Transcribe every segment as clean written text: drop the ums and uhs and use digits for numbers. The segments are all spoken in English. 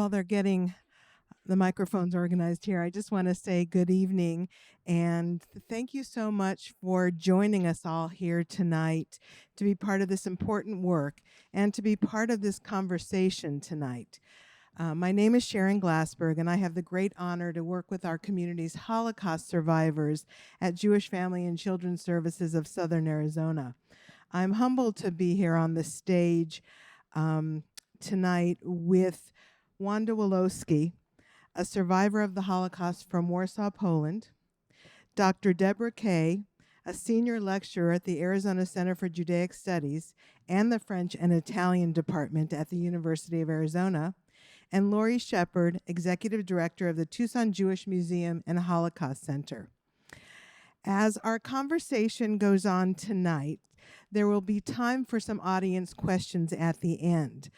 while they're getting the microphones organized here, I just want to say good evening and thank you so much for joining us all here tonight to be part of this important work and to be part of this conversation tonight. My name is Sharon Glassberg, and I have the great honor to work with our community's Holocaust survivors at Jewish Family and Children's Services of Southern Arizona. I'm humbled to be here on the stage tonight with Wanda Wolosky, a survivor of the Holocaust from Warsaw, Poland, Dr. Deborah Kaye, a senior lecturer at the Arizona Center for Judaic Studies and the French and Italian Department at the University of Arizona, and Lori Shepard, executive director of the Tucson Jewish Museum and Holocaust Center. As our conversation goes on tonight, there will be time for some audience questions at the end.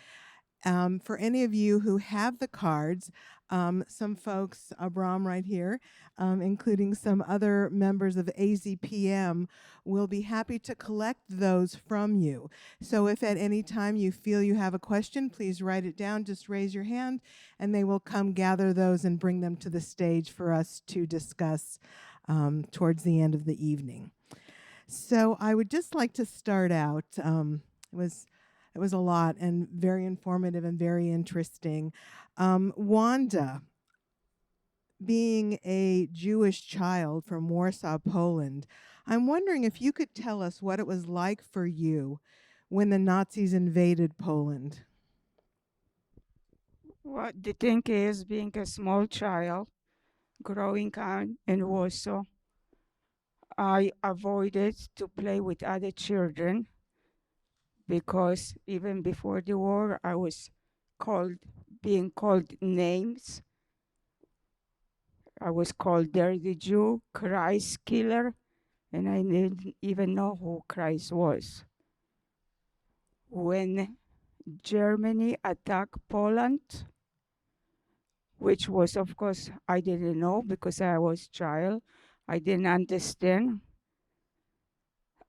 For any of you who have the cards, some folks, Abram right here, including some other members of AZPM, will be happy to collect those from you. So if at any time you feel you have a question, please write it down, just raise your hand, and they will come gather those and bring them to the stage for us to discuss towards the end of the evening. So I would just like to start out. It was a lot and very informative and very interesting. Wanda, being a Jewish child from Warsaw, Poland, I'm wondering if you could tell us what it was like for you when the Nazis invaded Poland. Well, the thing is, being a small child, growing up in Warsaw, I avoided to play with other children because even before the war, I was being called names. I was called Dirty Jew, Christ killer, and I didn't even know who Christ was. When Germany attacked Poland, which was, of course, I didn't know because I was a child. I didn't understand.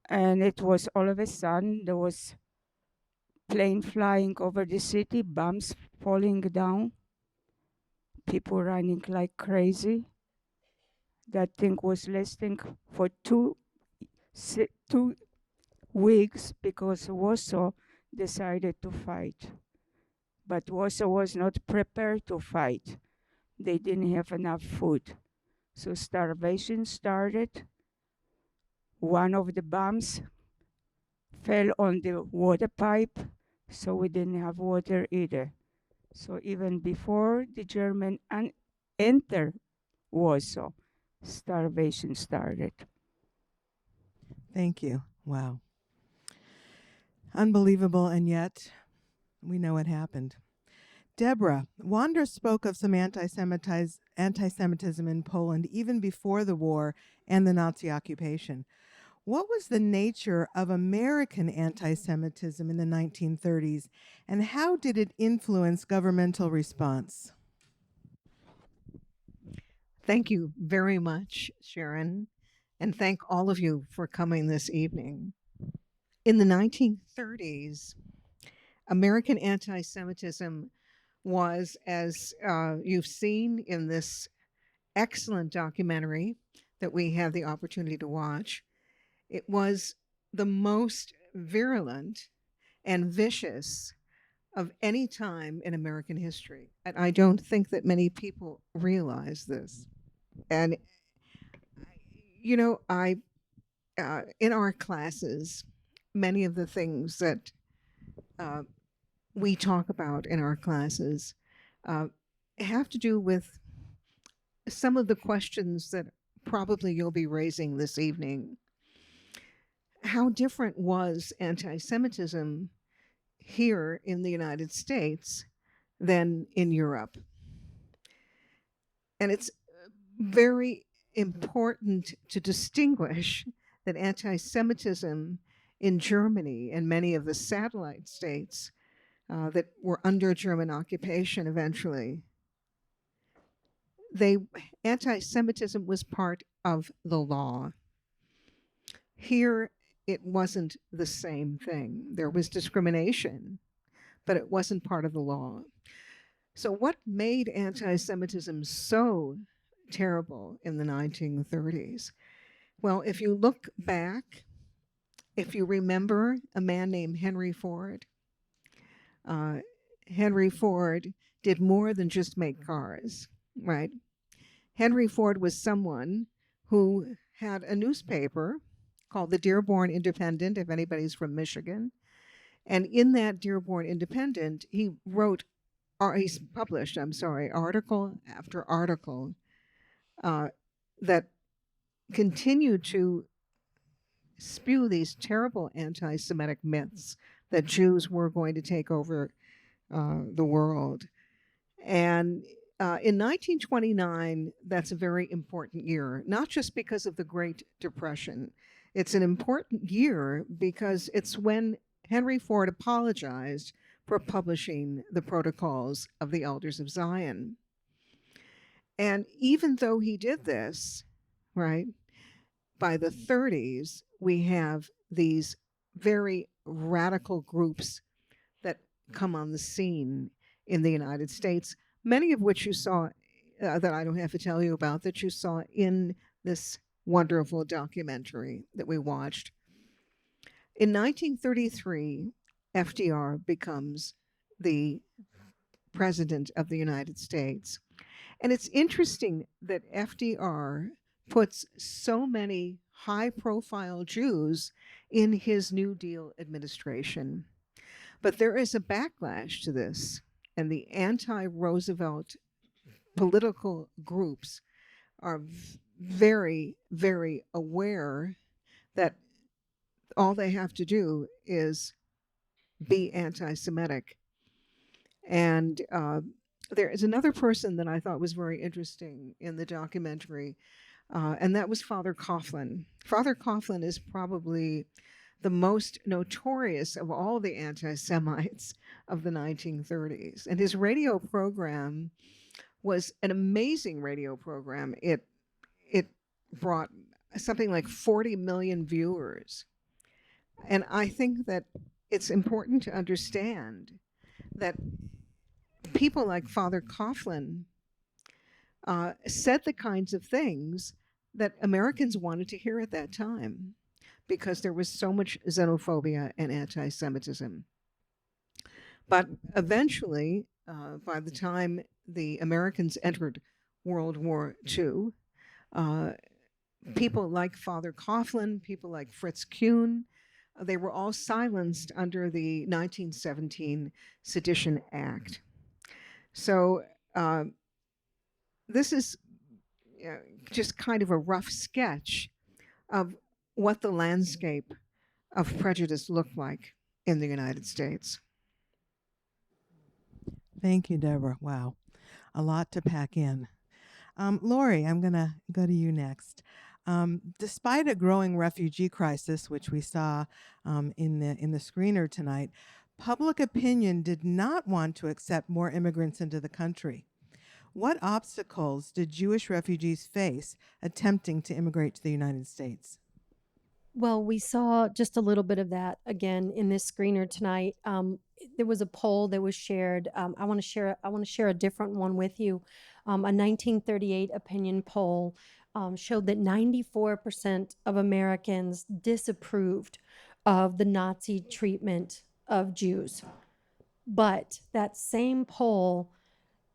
And it was all of a sudden, there was plane flying over the city, bombs falling down, people running like crazy. That thing was lasting for 2 weeks because Warsaw decided to fight. But Warsaw was not prepared to fight. They didn't have enough food. So starvation started. One of the bombs fell on the water pipe, so we didn't have water either. So even before the German entered Warsaw, starvation started. Thank you. Wow. Unbelievable, and yet we know what happened. Deborah, Wanda spoke of some anti-Semitism in Poland even before the war and the Nazi occupation. What was the nature of American anti-Semitism in the 1930s, and how did it influence governmental response? Thank you very much, Sharon, and thank all of you for coming this evening. In the 1930s, American anti-Semitism was, as you've seen in this excellent documentary that we have the opportunity to watch, it was the most virulent and vicious of any time in American history. And I don't think that many people realize this. And, you know, in our classes, many of the things that we talk about in our classes have to do with some of the questions that probably you'll be raising this evening. How different was anti-Semitism here in the United States than in Europe? And it's very important to distinguish that anti-Semitism in Germany and many of the satellite states that were under German occupation eventually, anti-Semitism was part of the law. Here, it wasn't the same thing. There was discrimination, but it wasn't part of the law. So, what made anti Semitism so terrible in the 1930s? Well, if you look back, if you remember a man named Henry Ford, uh, Henry Ford did more than just make cars, right? Henry Ford was someone who had a newspaper called the Dearborn Independent, if anybody's from Michigan. And in that Dearborn Independent, he published, article after article that continued to spew these terrible anti Semitic myths that Jews were going to take over the world. And in 1929, that's a very important year, not just because of the Great Depression. It's an important year because it's when Henry Ford apologized for publishing the Protocols of the Elders of Zion. And even though he did this, right, by the 30s, we have these very radical groups that come on the scene in the United States, many of which you saw, that I don't have to tell you about, that you saw in this wonderful documentary that we watched. In 1933, FDR becomes the president of the United States. And it's interesting that FDR puts so many high-profile Jews in his New Deal administration. But there is a backlash to this, and the anti-Roosevelt political groups are very, very aware that all they have to do is be anti-Semitic. And there is another person that I thought was very interesting in the documentary, and that was Father Coughlin. Father Coughlin is probably the most notorious of all the anti-Semites of the 1930s. And his radio program was an amazing radio program. It brought something like 40 million viewers. And I think that it's important to understand that people like Father Coughlin said the kinds of things that Americans wanted to hear at that time, because there was so much xenophobia and anti-Semitism. But eventually, by the time the Americans entered World War II, people like Father Coughlin, people like Fritz Kuhn, they were all silenced under the 1917 Sedition Act. So this is just kind of a rough sketch of what the landscape of prejudice looked like in the United States. Thank you, Deborah. Wow, a lot to pack in. Lori, I'm going to go to you next. Despite a growing refugee crisis, which we saw in the screener tonight, public opinion did not want to accept more immigrants into the country. What obstacles did Jewish refugees face attempting to immigrate to the United States? Well, we saw just a little bit of that again in this screener tonight. There was a poll that was shared. I want to share a different one with you. A 1938 opinion poll showed that 94% of Americans disapproved of the Nazi treatment of Jews. But that same poll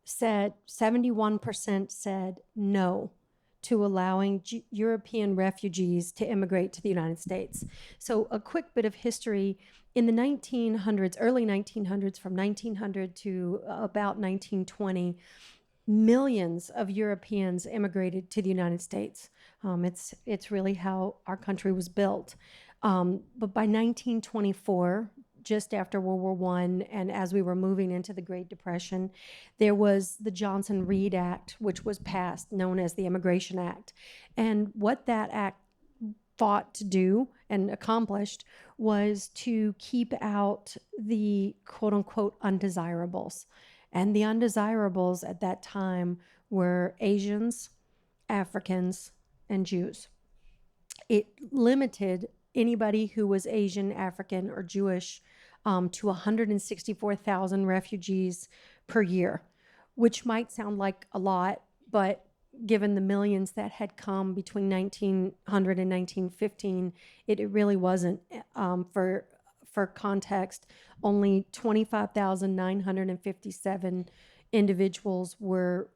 said 71% said no to allowing European refugees to immigrate to the United States. So a quick bit of history. In the 1900s, early 1900s, from 1900 to about 1920, millions of Europeans immigrated to the United States. It's really how our country was built. But by 1924, just after World War I, and as we were moving into the Great Depression, there was the Johnson-Reed Act, which was passed, known as the Immigration Act. And what that act fought to do and accomplished was to keep out the quote-unquote undesirables. And the undesirables at that time were Asians, Africans, and Jews. It limited anybody who was Asian, African, or Jewish to 164,000 refugees per year. which might sound like a lot, but given the millions that had come between 1900 and 1915, it really wasn't. For context, only 25,957 individuals were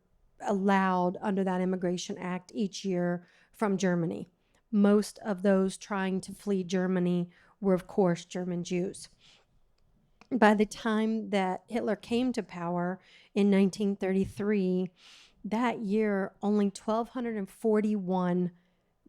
allowed under that Immigration Act each year from Germany. Most of those trying to flee Germany were, of course, German Jews. By the time that Hitler came to power in 1933, that year, only 1,241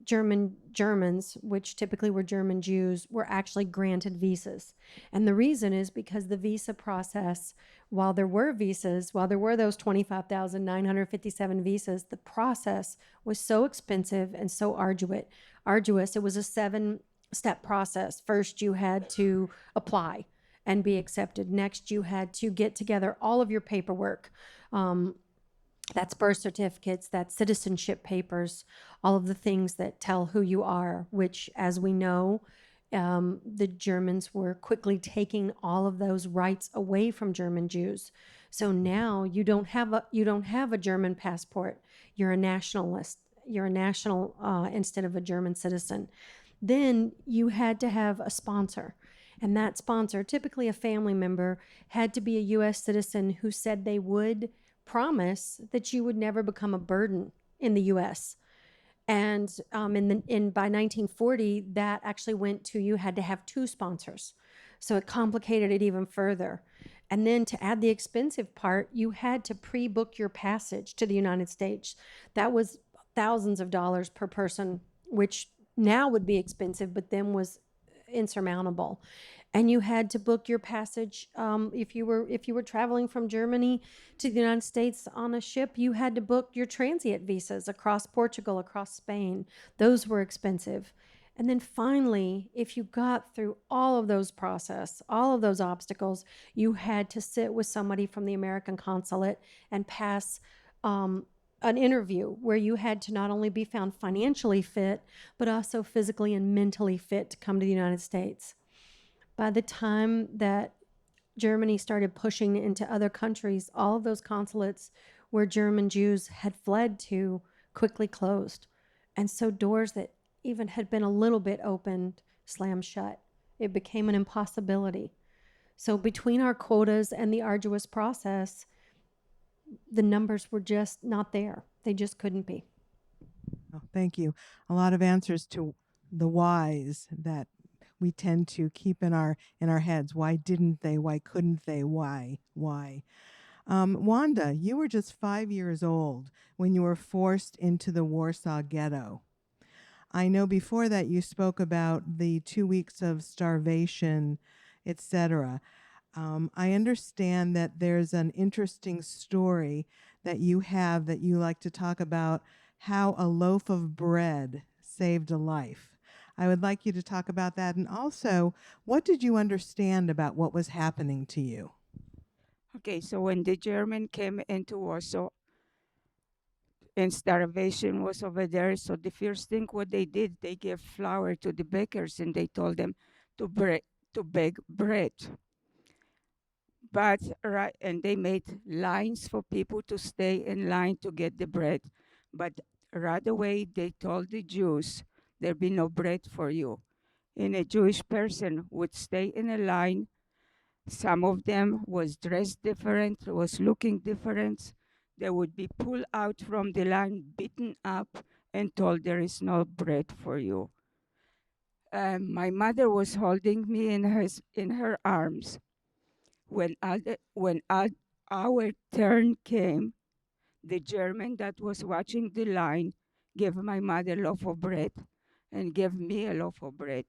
Germans, which typically were German Jews, were actually granted visas. And the reason is because the visa process, while there were those 25,957 visas, the process was so expensive and so arduous. It was a 7-step process. First, you had to apply and be accepted. Next, you had to get together all of your paperwork. That's birth certificates, that's citizenship papers, all of the things that tell who you are, which, as we know, the Germans were quickly taking all of those rights away from German Jews. So now you don't have a German passport. You're a nationalist. You're a national instead of a German citizen. Then you had to have a sponsor. And that sponsor, typically a family member, had to be a U.S. citizen who said they would promise that you would never become a burden in the U.S. And by 1940, that actually went to you had to have 2 sponsors. So it complicated it even further. And then to add the expensive part, you had to pre-book your passage to the United States. That was thousands of dollars per person, which now would be expensive, but then was insurmountable. And you had to book your passage if you were traveling from Germany to the United States on a ship. You had to book your transient visas across Portugal, across Spain. Those were expensive. And then finally, if you got through all of those all of those obstacles, you had to sit with somebody from the American consulate and pass an interview where you had to not only be found financially fit, but also physically and mentally fit to come to the United States. By the time that Germany started pushing into other countries, all of those consulates where German Jews had fled to quickly closed. And so doors that even had been a little bit opened slammed shut. It became an impossibility. So between our quotas and the arduous process, the numbers were just not there. They just couldn't be. Oh, thank you. A lot of answers to the whys that we tend to keep in our heads. Why didn't they? Why couldn't they? Why? Wanda, you were just 5 years old when you were forced into the Warsaw Ghetto. I know before that you spoke about the 2 weeks of starvation, etc. I understand that there's an interesting story that you have that you like to talk about, how a loaf of bread saved a life. I would like you to talk about that. And also, what did you understand about what was happening to you? Okay, so when the German came into Warsaw and starvation was over there, so the first thing what they did, they gave flour to the bakers and they told them to bake bread. But and they made lines for people to stay in line to get the bread. But right away they told the Jews, there'll be no bread for you. And a Jewish person would stay in a line. Some of them was dressed different, was looking different. They would be pulled out from the line, beaten up, and told there is no bread for you. My mother was holding me in her arms. When our turn came, the German that was watching the line gave my mother a loaf of bread and gave me a loaf of bread,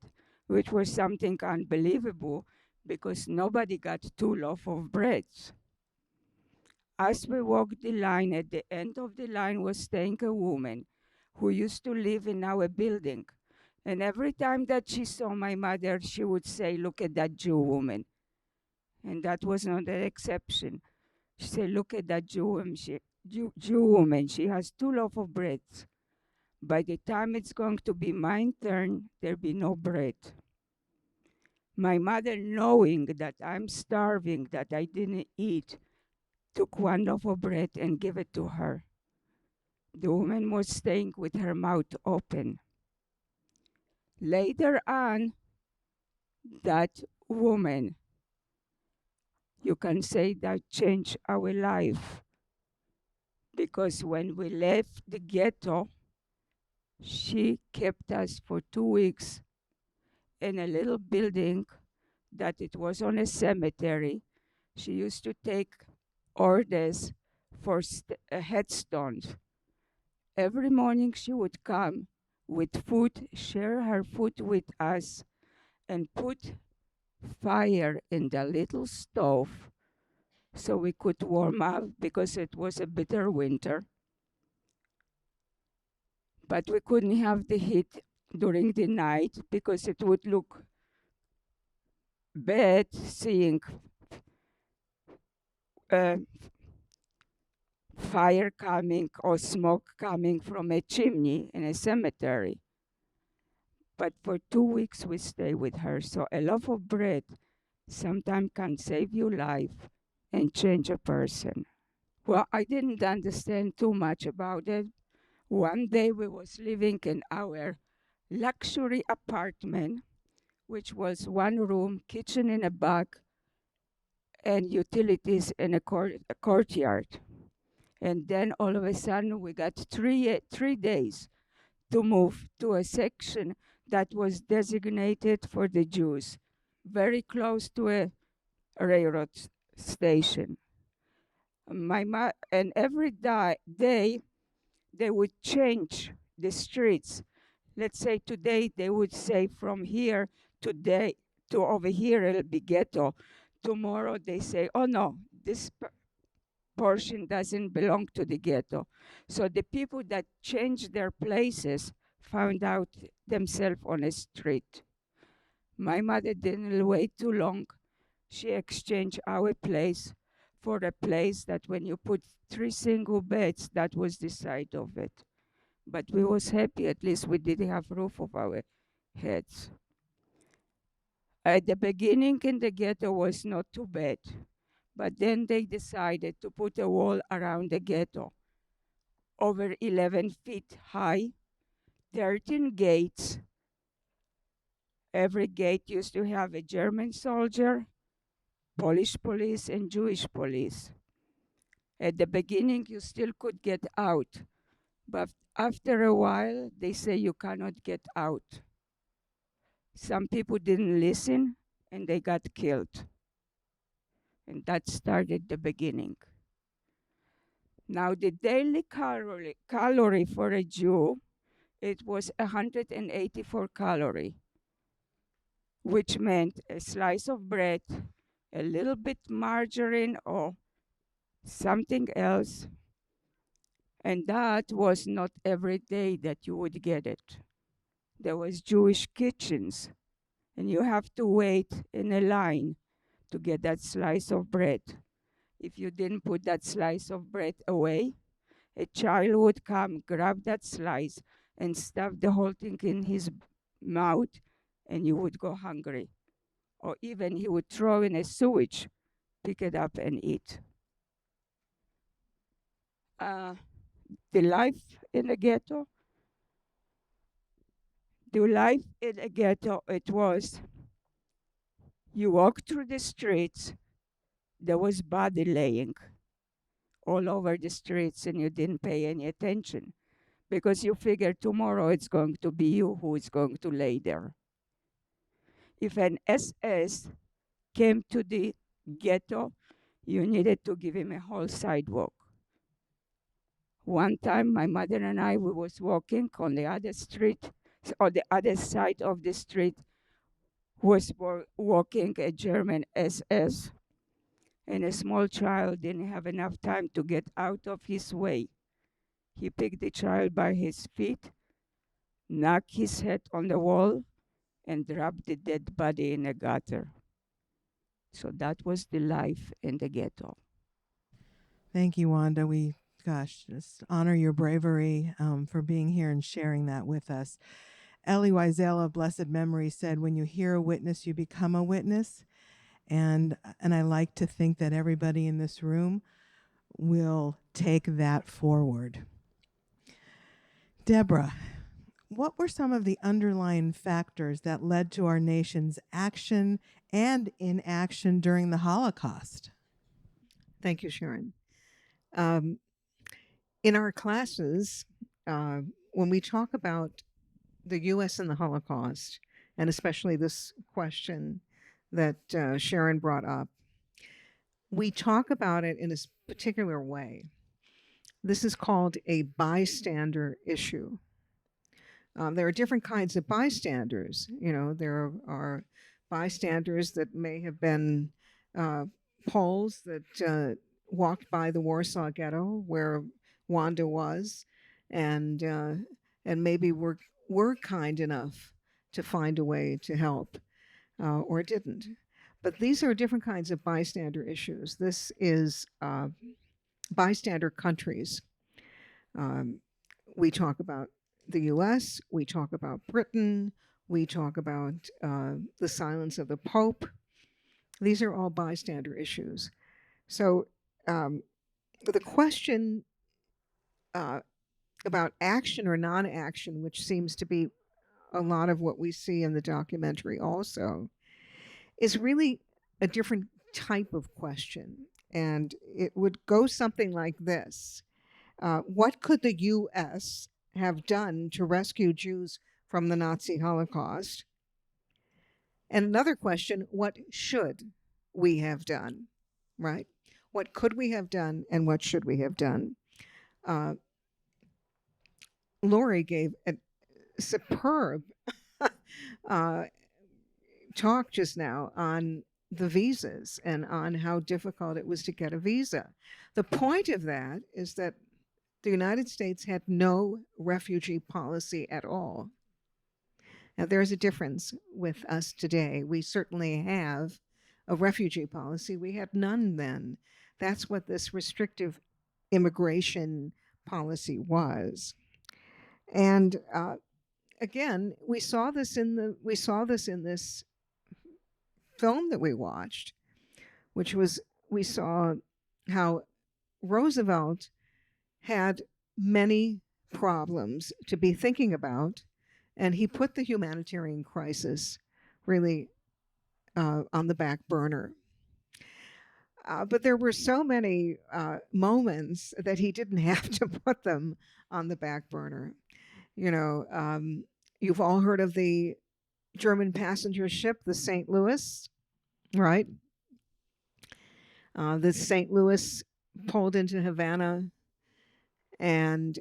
which was something unbelievable because nobody got 2 loaves of bread. As we walked the line, at the end of the line was staying a woman who used to live in our building. And every time that she saw my mother, she would say, "Look at that Jew woman." And that was not an exception. She said, "Look at that Jew woman. She has 2 loaves of bread. By the time it's going to be my turn, there'll be no bread." My mother, knowing that I'm starving, that I didn't eat, took one loaf of bread and gave it to her. The woman was staying with her mouth open. Later on, that woman, you can say that changed our life, because when we left the ghetto, she kept us for 2 weeks in a little building that it was on a cemetery. She used to take orders for headstones. Every morning she would come with food, share her food with us, and put fire in the little stove so we could warm up because it was a bitter winter. But we couldn't have the heat during the night because it would look bad seeing uh, fire coming or smoke coming from a chimney in a cemetery. But for 2 weeks we stay with her. So a loaf of bread sometimes can save your life and change a person. Well, I didn't understand too much about it. One day we was living in our luxury apartment, which was one room, kitchen in a back, and utilities in a courtyard. And then all of a sudden we got 3 days to move to a section that was designated for the Jews, very close to a railroad station. And every day they would change the streets. Let's say today they would say from here today to over here it'll be ghetto. Tomorrow they say, oh no, this portion doesn't belong to the ghetto. So the people that changed their places found out themselves on a street. My mother didn't wait too long. She exchanged our place for a place that when you put 3 single beds, that was the side of it. But we was happy, at least we did have roof over our heads. At the beginning in the ghetto was not too bad, but then they decided to put a wall around the ghetto, over 11 feet high, 13 gates. Every gate used to have a German soldier, Polish police, and Jewish police. At the beginning, you still could get out, but after a while, they say you cannot get out. Some people didn't listen, and they got killed. And that started the beginning. Now, the daily calorie for a Jew, it was 184 calories, which meant a slice of bread, a little bit margarine or something else. And that was not every day that you would get it. There was Jewish kitchens, and you have to wait in a line to get that slice of bread. If you didn't put that slice of bread away, a child would come, grab that slice, and stuff the whole thing in his mouth, and you would go hungry. Or even he would throw in a sewage, pick it up and eat. The life in the ghetto, it was, you walk through the streets, there was body laying all over the streets, and you didn't pay any attention because you figured tomorrow it's going to be you who is going to lay there. If an SS came to the ghetto, you needed to give him a whole sidewalk. One time, my mother and I, we was walking on the other street, or the other side of the street was walking a German SS, and a small child didn't have enough time to get out of his way. He picked the child by his feet, knocked his head on the wall, and dropped the dead body in a gutter. So that was the life in the ghetto. Thank you, Wanda. We, gosh, just honor your bravery for being here and sharing that with us. Elie Wiesel of blessed memory said, when you hear a witness, you become a witness. And I like to think that everybody in this room will take that forward. Deborah, what were some of the underlying factors that led to our nation's action and inaction during the Holocaust? Thank you, Sharon. Um, in our classes, when we talk about the U.S. and the Holocaust, and especially this question that Sharon brought up, we talk about it in a particular way. This is called a bystander issue. There are different kinds of bystanders. You know, there are bystanders that may have been Poles that walked by the Warsaw Ghetto where Wanda was, and maybe were kind enough to find a way to help, or didn't. But these are different kinds of bystander issues. This is bystander countries. We talk about the US, we talk about Britain, we talk about the silence of the Pope. These are all bystander issues. So the question about action or non-action, which seems to be a lot of what we see in the documentary also, is really a different type of question. And it would go something like this. What could the US have done to rescue Jews from the Nazi Holocaust? And another question, what should we have done, right? What could we have done and what should we have done? Lori gave a superb talk just now on the visas and on how difficult it was to get a visa. The point of that is that the United States had no refugee policy at all. Now, there's a difference with us today. We certainly have a refugee policy. We had none then. That's what this restrictive immigration policy was. And again, we saw this in this film that we watched, which was, we saw how Roosevelt had many problems to be thinking about, and he put the humanitarian crisis really on the back burner. But there were so many moments that he didn't have to put them on the back burner. You know, you've all heard of the German passenger ship, the St. Louis, right? The St. Louis pulled into Havana, and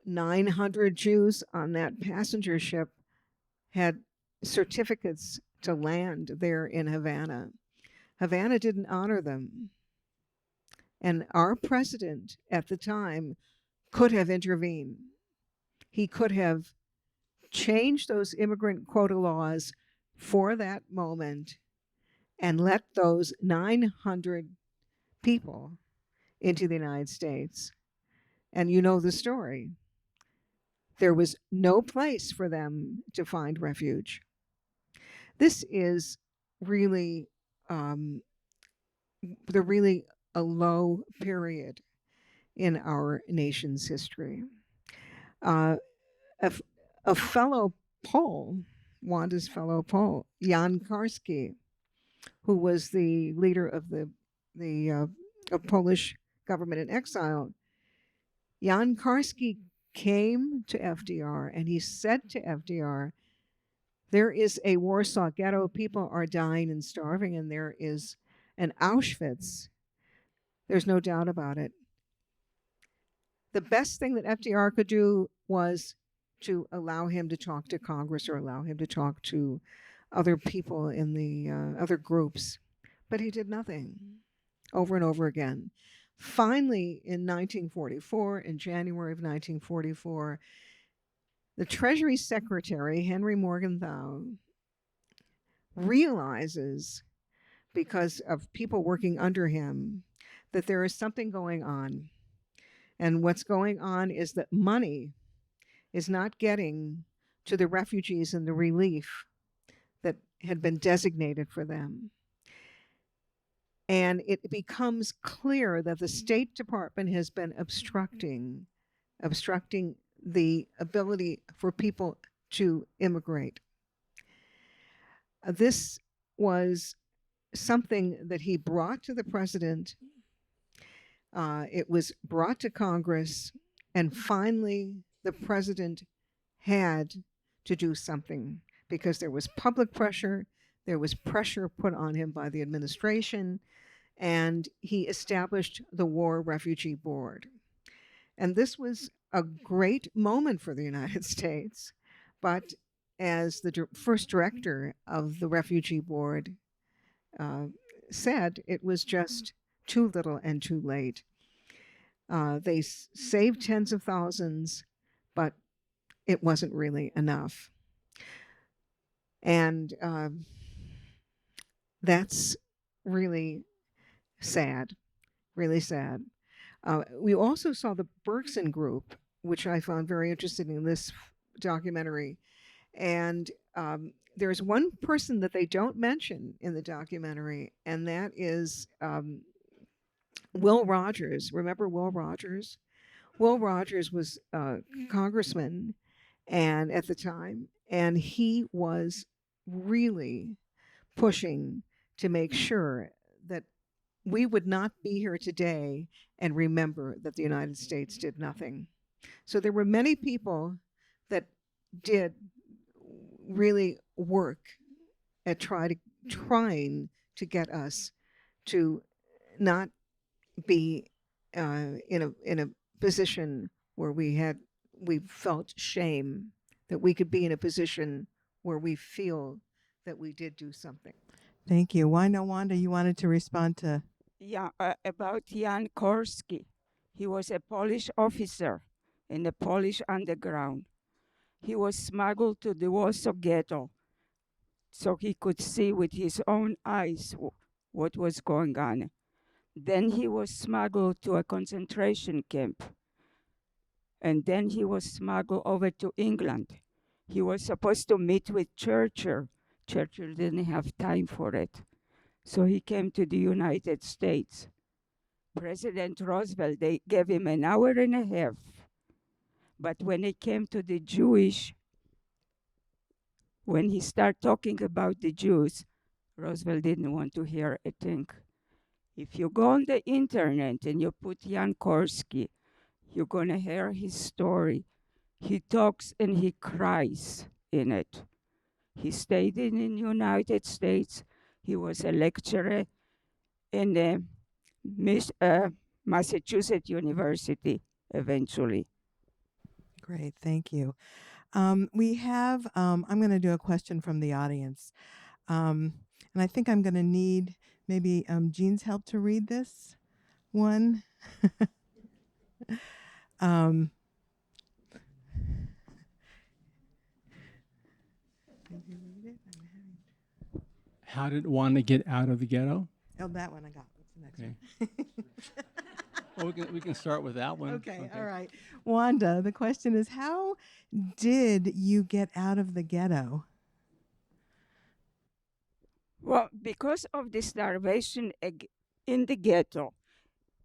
900 Jews on that passenger ship had certificates to land there in Havana. Havana didn't honor them. And our president at the time could have intervened. He could have changed those immigrant quota laws for that moment and let those 900 people into the United States. And you know the story. There was no place for them to find refuge. This is really a low period in our nation's history. A fellow Pole, Wanda's fellow Pole, Jan Karski, who was the leader of the Polish government in exile, Jan Karski came to FDR and he said to FDR, there is a Warsaw Ghetto, people are dying and starving, and there is an Auschwitz. There's no doubt about it. The best thing that FDR could do was to allow him to talk to Congress or allow him to talk to other people in the other groups. But he did nothing over and over again. Finally, in 1944, in January of 1944, the Treasury Secretary, Henry Morgenthau, realizes, because of people working under him, that there is something going on. And what's going on is that money is not getting to the refugees and the relief that had been designated for them. And it becomes clear that the State Department has been obstructing the ability for people to immigrate. This was something that he brought to the president. It was brought to Congress, and finally the president had to do something because there was public pressure, there was pressure put on him by the administration, and he established the War Refugee Board. And this was a great moment for the United States, but as the first director of the Refugee Board said, it was just too little and too late. They saved tens of thousands, but it wasn't really enough. And that's really sad, really sad. We also saw the Bergson Group, which I found very interesting in this documentary. And there's one person that they don't mention in the documentary, and that is Will Rogers. Remember Will Rogers? Will Rogers was a congressman and at the time, and he was really pushing to make sure that we would not be here today and remember that the United States did nothing. So there were many people that did really work at trying to get us to not be in a position where we felt shame, that we could be in a position where we feel that we did do something. Thank you. Wanda, you wanted to respond to... Yeah, about Jan Korski. He was a Polish officer in the Polish underground. He was smuggled to the Warsaw Ghetto so he could see with his own eyes what was going on. Then he was smuggled to a concentration camp. And then he was smuggled over to England. He was supposed to meet with Churchill. Churchill didn't have time for it. So he came to the United States. President Roosevelt, they gave him an hour and a half. But when it came to the Jewish, when he started talking about the Jews, Roosevelt didn't want to hear a thing. If you go on the internet and you put Jan Korski, you're going to hear his story. He talks and he cries in it. He stayed in the United States. He was a lecturer in the Massachusetts University eventually. Great, thank you. We have, I'm going to do a question from the audience. And I think I'm going to need maybe Jean's help to read this one. How did Wanda get out of the ghetto? Oh, that one I got. What's the next one? Well, we can start with that one. Okay, all right. Wanda, the question is, how did you get out of the ghetto? Well, because of the starvation in the ghetto,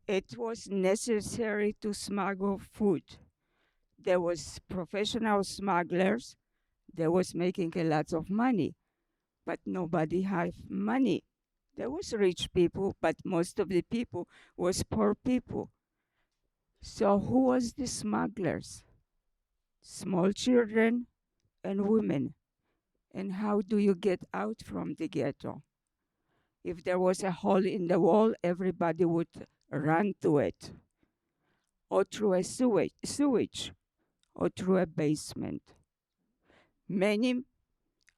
it was necessary to smuggle food. There was professional smugglers. They was making a lot of money, but nobody had money. There was rich people, but most of the people was poor people. So who was the smugglers? Small children and women. And how do you get out from the ghetto? If there was a hole in the wall, everybody would run to it, or through a sewage, or through a basement. Many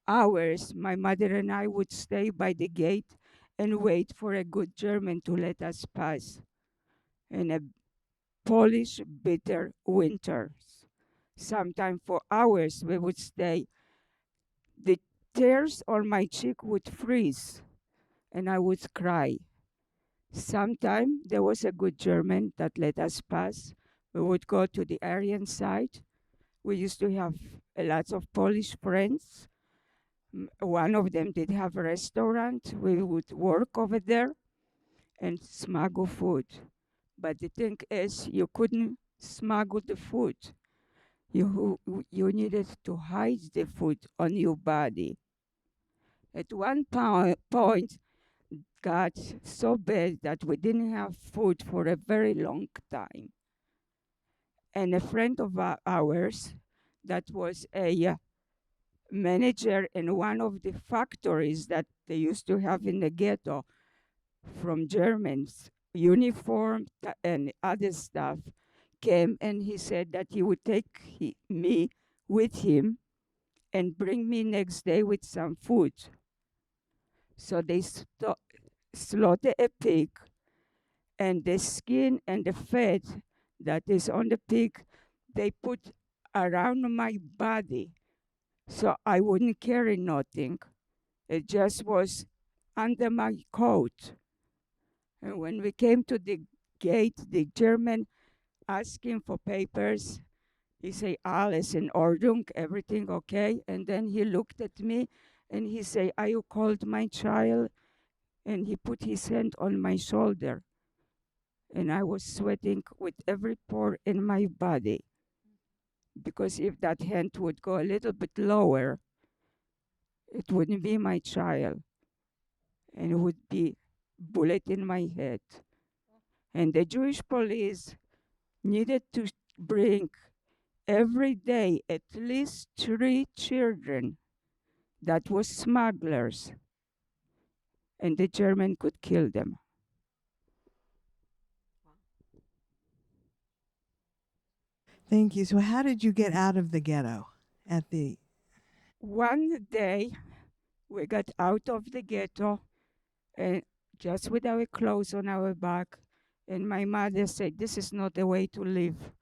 hours, my mother and I would stay by the gate and wait for a good German to let us pass in a Polish bitter winters. Sometimes for hours we would stay. The tears on my cheek would freeze and I would cry. Sometime there was a good German that let us pass. We would go to the Aryan side. We used to have a lot of Polish friends. One of them did have a restaurant. We would work over there. and smuggle food. But the thing is, you couldn't smuggle the food. You needed to hide the food on your body. At one point, got so bad that we didn't have food for a very long time. And a friend of ours that was a manager in one of the factories that they used to have in the ghetto from Germans, uniform and other stuff, came and he said that he would take me with him and bring me next day with some food. So they slaughter a pig, and the skin and the fat that is on the pig, they put around my body so I wouldn't carry nothing. It just was under my coat. And when we came to the gate, the German asking for papers. He said, alles in Ordnung, everything okay? And then he looked at me and he said, are you called my child? And he put his hand on my shoulder. And I was sweating with every pore in my body. Because if that hand would go a little bit lower, it wouldn't be my child. And it would be bullet in my head. And the Jewish police needed to bring every day at least 3 children that were smugglers, and the German could kill them. Thank you. So, how did you get out of the ghetto at the? One day, we got out of the ghetto, and just with our clothes on our back, and my mother said, this is not the way to live.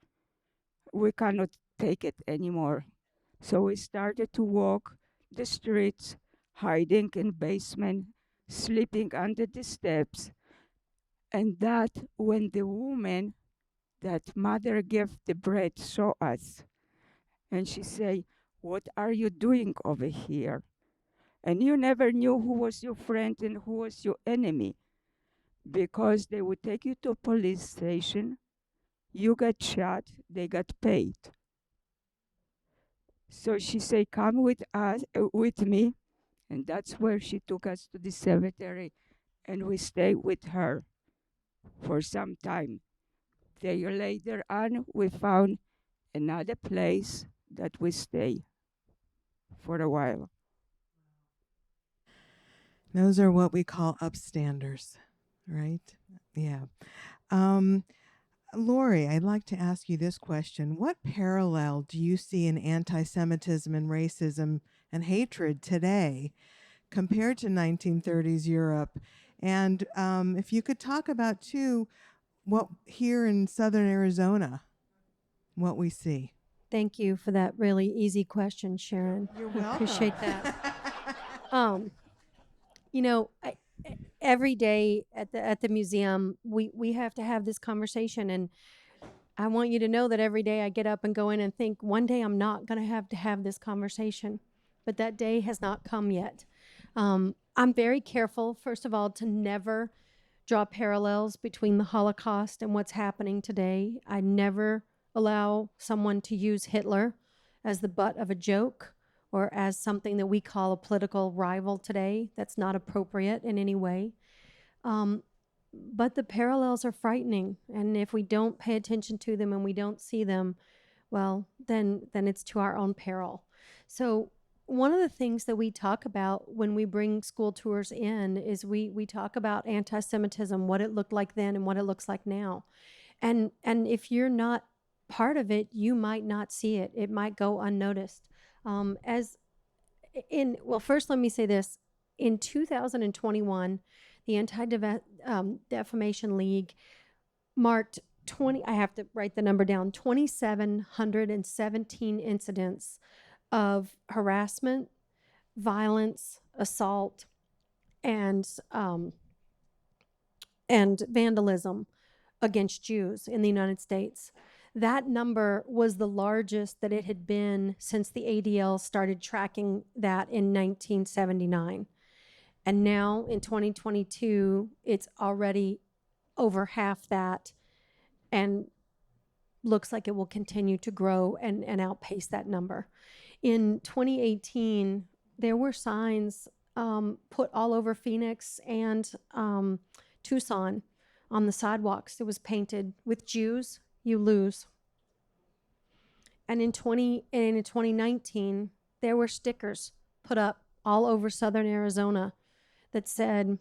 We cannot take it anymore. So we started to walk the streets, hiding in basement, sleeping under the steps. And that when the woman that mother gave the bread saw us, and she say, what are you doing over here? And you never knew who was your friend and who was your enemy, because they would take you to a police station, you got shot, they got paid. So she said, come with us, with me, and that's where she took us to the cemetery, and we stayed with her for some time. A year later on, we found another place that we stay for a while. Those are what we call upstanders, right? Yeah. Um, Lori, I'd like to ask you this question. What parallel do you see in anti Semitism and racism and hatred today compared to 1930s Europe? And if you could talk about, too, what here in southern Arizona, what we see. Thank you for that really easy question, Sharon. You're I welcome. appreciate that. You know, every day at the museum, we have to have this conversation, and I want you to know that every day I get up and go in and think, one day I'm not going to have this conversation, but that day has not come yet. I'm very careful, first of all, to never draw parallels between the Holocaust and what's happening today. I never allow someone to use Hitler as the butt of a joke or as something that we call a political rival today. That's not appropriate in any way. But the parallels are frightening, and if we don't pay attention to them and we don't see them, well, then it's to our own peril. So one of the things that we talk about when we bring school tours in is we talk about anti-Semitism, what it looked like then and what it looks like now. And if you're not part of it, you might not see it. It might go unnoticed. First, let me say this. In 2021, the Anti-Defamation League marked 20, I have to write the number down, 2,717 incidents of harassment, violence, assault, and vandalism against Jews in the United States. That number was the largest that it had been since the ADL started tracking that in 1979. And now in 2022, it's already over half that, and looks like it will continue to grow and outpace that number. In 2018, there were signs put all over Phoenix and Tucson on the sidewalks. It was painted, "With Jews, you lose." And in 2019, there were stickers put up all over southern Arizona that said,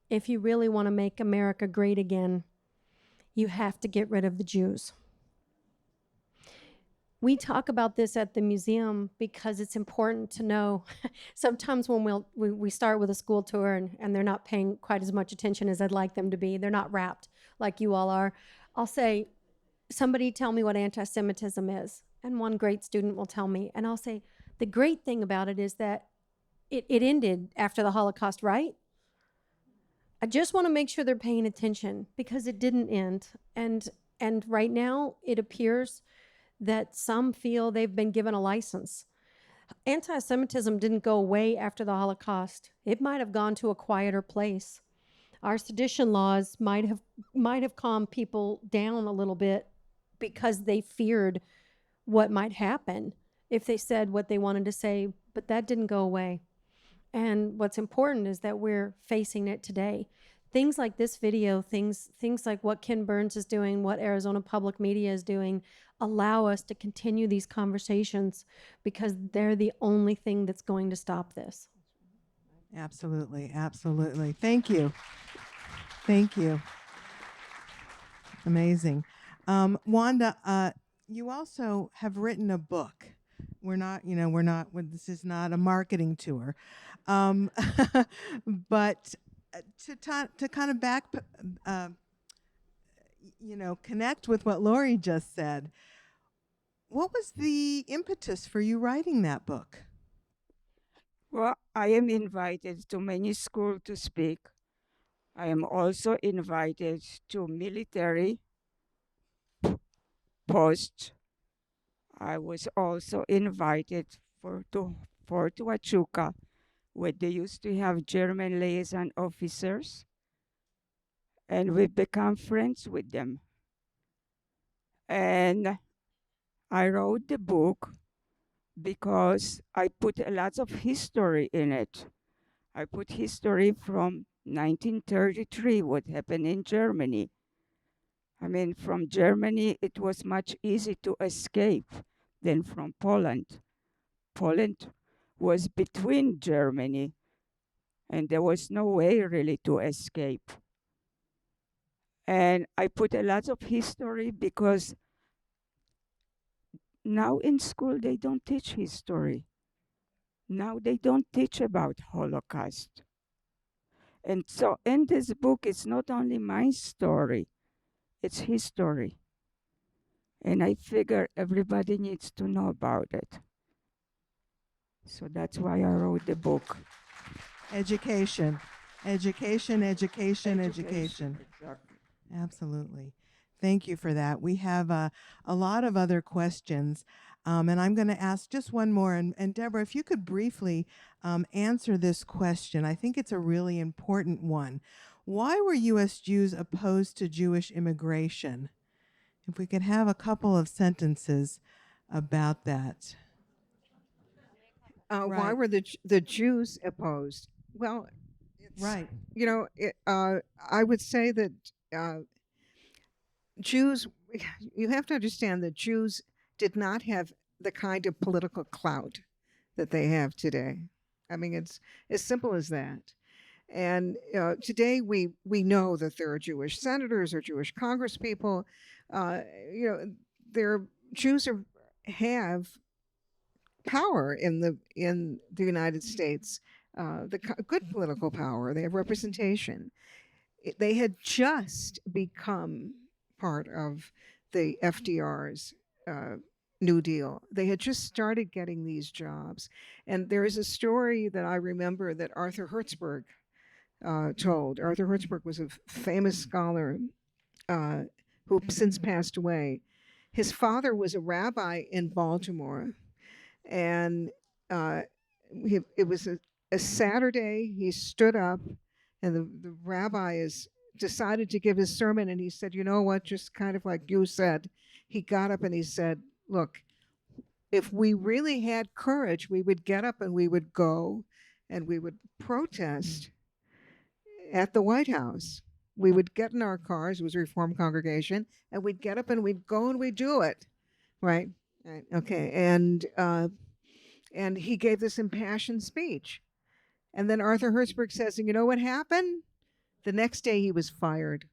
"If you really want to make America great again, you have to get rid of the Jews." We talk about this at the museum because it's important to know. Sometimes when we start with a school tour and they're not paying quite as much attention as I'd like them to be, they're not wrapped like you all are, I'll say, "Somebody tell me what anti-Semitism is." And one great student will tell me, and I'll say, "The great thing about it is that it ended after the Holocaust, right?" I just want to make sure they're paying attention because it didn't end. And right now it appears that some feel they've been given a license. Anti-Semitism didn't go away after the Holocaust. It might have gone to a quieter place. Our sedition laws might have calmed people down a little bit because they feared what might happen if they said what they wanted to say, but that didn't go away. And what's important is that we're facing it today. Things like this video, things like what Ken Burns is doing, what Arizona Public Media is doing, allow us to continue these conversations because they're the only thing that's going to stop this. Absolutely, absolutely. Thank you. Thank you. Amazing. Wanda, you also have written a book. This is not a marketing tour. But to kind of connect with what Lori just said, what was the impetus for you writing that book? Well, I am invited to many schools to speak. I am also invited to military posts. I was also invited to Huachuca, where they used to have German liaison officers, and we've become friends with them. And I wrote the book because I put a lot of history in it. I put history from 1933, what happened in Germany. I mean, from Germany, it was much easier to escape than from Poland. Poland was between Germany, and there was no way really to escape. And I put a lot of history because now in school they don't teach history. Now they don't teach about Holocaust. And so in this book, it's not only my story, it's history. And I figure everybody needs to know about it. So that's why I wrote the book. Education. Education. Exactly. Absolutely. Thank you for that. We have a lot of other questions, and I'm going to ask just one more. And Deborah, if you could briefly answer this question, I think it's a really important one. Why were U.S. Jews opposed to Jewish immigration? If we could have a couple of sentences about that. Why Right. were the Jews opposed? Well, it's, Right. I would say that Jews, you have to understand that Jews did not have the kind of political clout that they have today. I mean, it's as simple as that. And today we know that there are Jewish senators or Jewish congresspeople. Jews have power in the United States, good political power. They have representation. They had just become part of the FDR's New Deal. They had just started getting these jobs. And there is a story that I remember that Arthur Hertzberg told. Arthur Hertzberg was a famous scholar who since passed away. His father was a rabbi in Baltimore, and it was a Saturday. He stood up, and the rabbi is decided to give his sermon, and he said, you know what, just kind of like you said, he got up and he said, look, if we really had courage, we would get up and we would go and we would protest at the White House. We would get in our cars, it was a Reformed congregation, and we'd get up and we'd go and we'd do it. Right? Right. Okay. And he gave this impassioned speech. And then Arthur Hertzberg says, and you know what happened? The next day he was fired.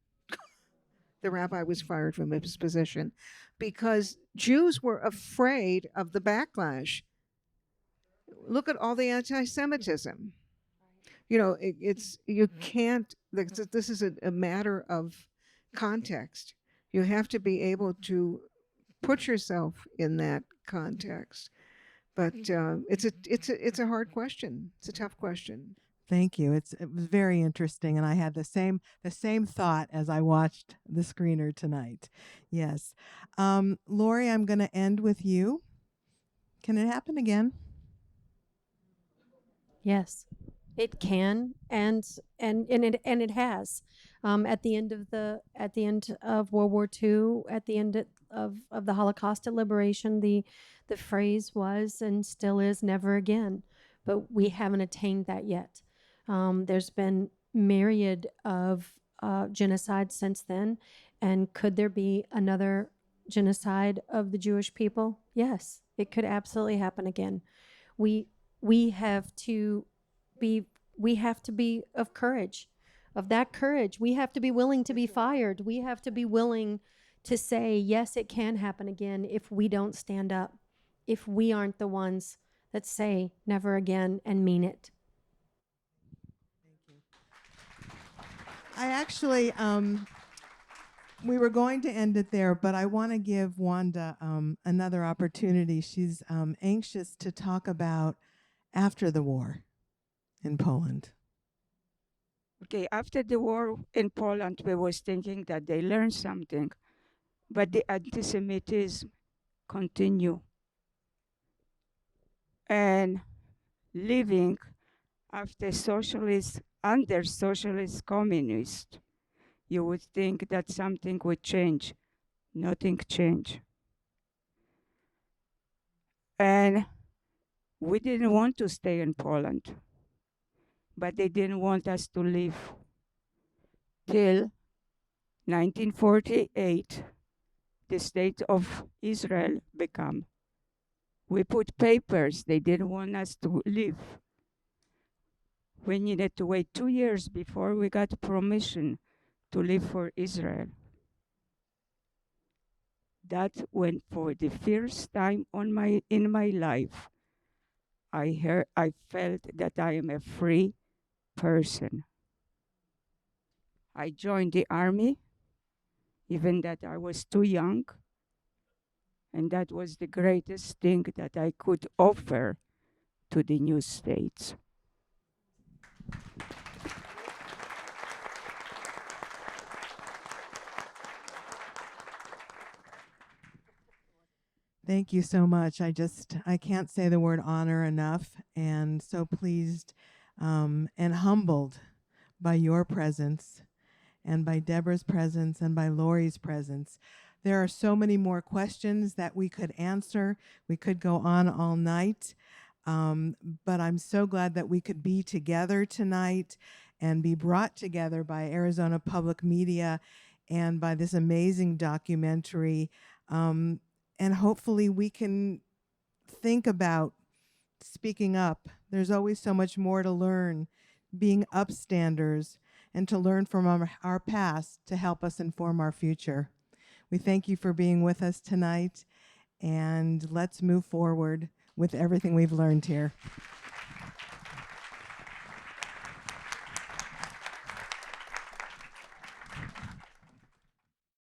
The rabbi was fired from his position because Jews were afraid of the backlash. Look at all the anti-Semitism. You know, you can't, this is a matter of context. You have to be able to put yourself in that context. But it's a hard question. It's a tough question. Thank you. It was very interesting, and I had the same thought as I watched the screener tonight. Yes, Lori, I'm going to end with you. Can it happen again? Yes, it can, and it has. At the end of World War II, at the end of the Holocaust at liberation, the phrase was and still is never again. But we haven't attained that yet. There's been myriad of genocides since then, and could there be another genocide of the Jewish people? Yes, it could absolutely happen again. We have to be of courage, of that courage. We have to be willing to be fired. We have to be willing to say, yes, it can happen again if we don't stand up, if we aren't the ones that say never again and mean it. I actually, we were going to end it there, but I want to give Wanda another opportunity. She's anxious to talk about after the war in Poland. Okay, after the war in Poland, we was thinking that they learned something, but the anti-Semitism continue. And living after socialist, under socialist communist, you would think that something would change. Nothing changed. And we didn't want to stay in Poland, but they didn't want us to leave. Till 1948, the state of Israel became. We put papers, they didn't want us to leave. We needed to wait 2 years before we got permission to leave for Israel. That when for the first time in my life, I felt that I am a free person. I joined the army, even that I was too young, and that was the greatest thing that I could offer to the new states. Thank you so much. I can't say the word honor enough, and so pleased and humbled by your presence and by Deborah's presence and by Lori's presence. There are so many more questions that we could answer. We could go on all night, but I'm so glad that we could be together tonight and be brought together by Arizona Public Media and by this amazing documentary. And hopefully we can think about speaking up. There's always so much more to learn, being upstanders, and to learn from our past to help us inform our future. We thank you for being with us tonight, and let's move forward with everything we've learned here.